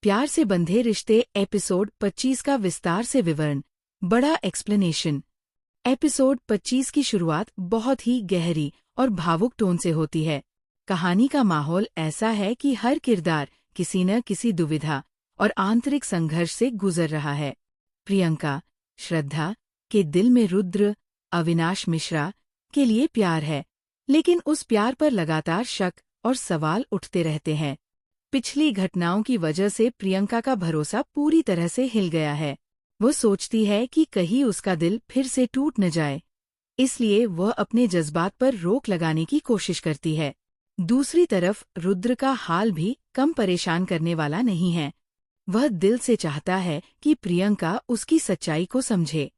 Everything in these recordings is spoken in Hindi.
प्यार से बंधे रिश्ते एपिसोड 25 का विस्तार से विवरण, बड़ा एक्सप्लेनेशन। एपिसोड 25 की शुरुआत बहुत ही गहरी और भावुक टोन से होती है। कहानी का माहौल ऐसा है कि हर किरदार किसी न किसी दुविधा और आंतरिक संघर्ष से गुजर रहा है। प्रियंका, श्रद्धा के दिल में रुद्र, अविनाश मिश्रा के लिए प्यार है, लेकिन उस प्यार पर लगातार शक और सवाल उठते रहते हैं। पिछली घटनाओं की वजह से प्रियंका का भरोसा पूरी तरह से हिल गया है। वो सोचती है कि कहीं उसका दिल फिर से टूट न जाए, इसलिए वह अपने जज्बात पर रोक लगाने की कोशिश करती है। दूसरी तरफ रुद्र का हाल भी कम परेशान करने वाला नहीं है। वह दिल से चाहता है कि प्रियंका उसकी सच्चाई को समझे।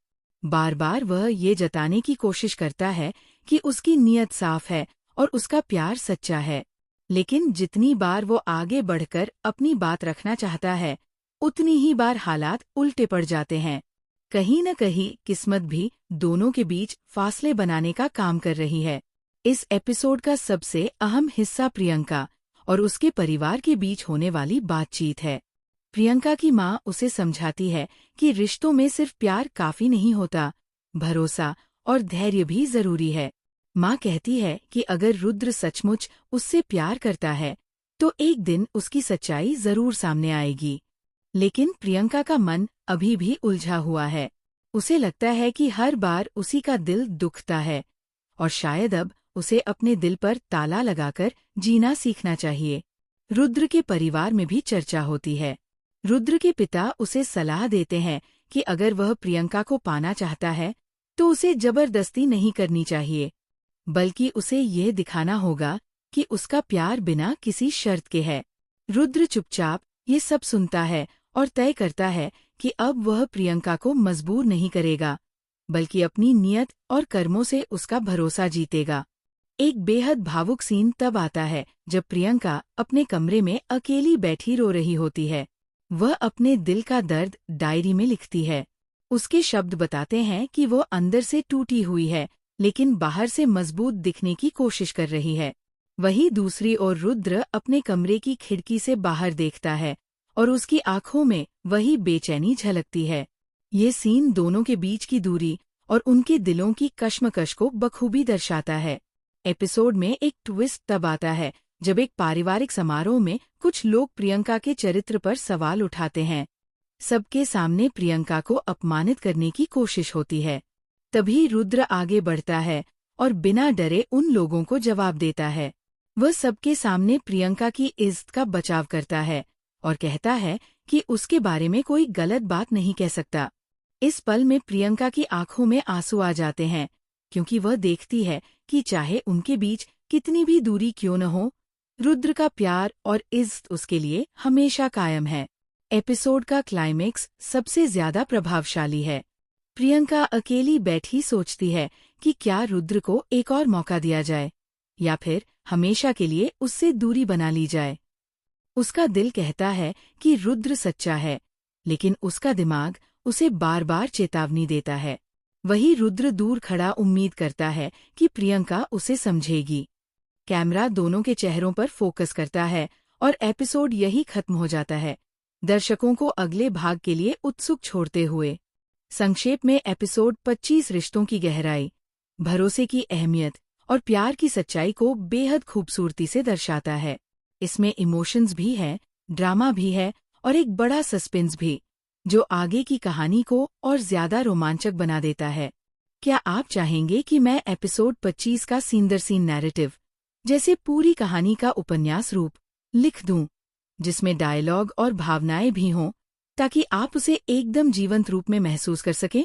बार बार वह ये जताने की कोशिश करता है कि उसकी नीयत साफ है और उसका प्यार सच्चा है, लेकिन जितनी बार वो आगे बढ़कर अपनी बात रखना चाहता है, उतनी ही बार हालात उल्टे पड़ जाते हैं। कहीं न कहीं किस्मत भी दोनों के बीच फासले बनाने का काम कर रही है। इस एपिसोड का सबसे अहम हिस्सा प्रियंका और उसके परिवार के बीच होने वाली बातचीत है। प्रियंका की माँ उसे समझाती है कि रिश्तों में सिर्फ प्यार काफी नहीं होता, भरोसा और धैर्य भी जरूरी है। माँ कहती है कि अगर रुद्र सचमुच उससे प्यार करता है, तो एक दिन उसकी सच्चाई जरूर सामने आएगी। लेकिन प्रियंका का मन अभी भी उलझा हुआ है। उसे लगता है कि हर बार उसी का दिल दुखता है और शायद अब उसे अपने दिल पर ताला लगाकर जीना सीखना चाहिए। रुद्र के परिवार में भी चर्चा होती है। रुद्र के पिता उसे सलाह देते हैं कि अगर वह प्रियंका को पाना चाहता है, तो उसे जबरदस्ती नहीं करनी चाहिए, बल्कि उसे यह दिखाना होगा कि उसका प्यार बिना किसी शर्त के है। रुद्र चुपचाप ये सब सुनता है और तय करता है कि अब वह प्रियंका को मजबूर नहीं करेगा, बल्कि अपनी नीयत और कर्मों से उसका भरोसा जीतेगा। एक बेहद भावुक सीन तब आता है जब प्रियंका अपने कमरे में अकेली बैठी रो रही होती है। वह अपने दिल का दर्द डायरी में लिखती है। उसके शब्द बताते हैं कि वो अंदर से टूटी हुई है, लेकिन बाहर से मजबूत दिखने की कोशिश कर रही है। वहीं दूसरी ओर रुद्र अपने कमरे की खिड़की से बाहर देखता है और उसकी आंखों में वही बेचैनी झलकती है। ये सीन दोनों के बीच की दूरी और उनके दिलों की कश्मकश को बखूबी दर्शाता है। एपिसोड में एक ट्विस्ट तब आता है जब एक पारिवारिक समारोह में कुछ लोग प्रियंका के चरित्र पर सवाल उठाते हैं। सबके सामने प्रियंका को अपमानित करने की कोशिश होती है। तभी रुद्र आगे बढ़ता है और बिना डरे उन लोगों को जवाब देता है। वह सबके सामने प्रियंका की इज्जत का बचाव करता है और कहता है कि उसके बारे में कोई गलत बात नहीं कह सकता। इस पल में प्रियंका की आंखों में आंसू आ जाते हैं, क्योंकि वह देखती है कि चाहे उनके बीच कितनी भी दूरी क्यों न हो, रुद्र का प्यार और इज्जत उसके लिए हमेशा कायम है। एपिसोड का क्लाइमेक्स सबसे ज्यादा प्रभावशाली है। प्रियंका अकेली बैठी सोचती है कि क्या रुद्र को एक और मौका दिया जाए या फिर हमेशा के लिए उससे दूरी बना ली जाए। उसका दिल कहता है कि रुद्र सच्चा है, लेकिन उसका दिमाग उसे बार बार चेतावनी देता है। वही रुद्र दूर खड़ा उम्मीद करता है कि प्रियंका उसे समझेगी। कैमरा दोनों के चेहरों पर फोकस करता है और एपिसोड यही खत्म हो जाता है, दर्शकों को अगले भाग के लिए उत्सुक छोड़ते हुए। संक्षेप में एपिसोड 25 रिश्तों की गहराई, भरोसे की अहमियत और प्यार की सच्चाई को बेहद खूबसूरती से दर्शाता है। इसमें इमोशंस भी है, ड्रामा भी है और एक बड़ा सस्पेंस भी, जो आगे की कहानी को और ज्यादा रोमांचक बना देता है। क्या आप चाहेंगे कि मैं एपिसोड 25 का सीन दर सीन नैरेटिव, जैसे पूरी कहानी का उपन्यास रूप, लिख दूं, जिसमें डायलॉग और भावनाएं भी हों, ताकि आप उसे एकदम जीवंत रूप में महसूस कर सकें?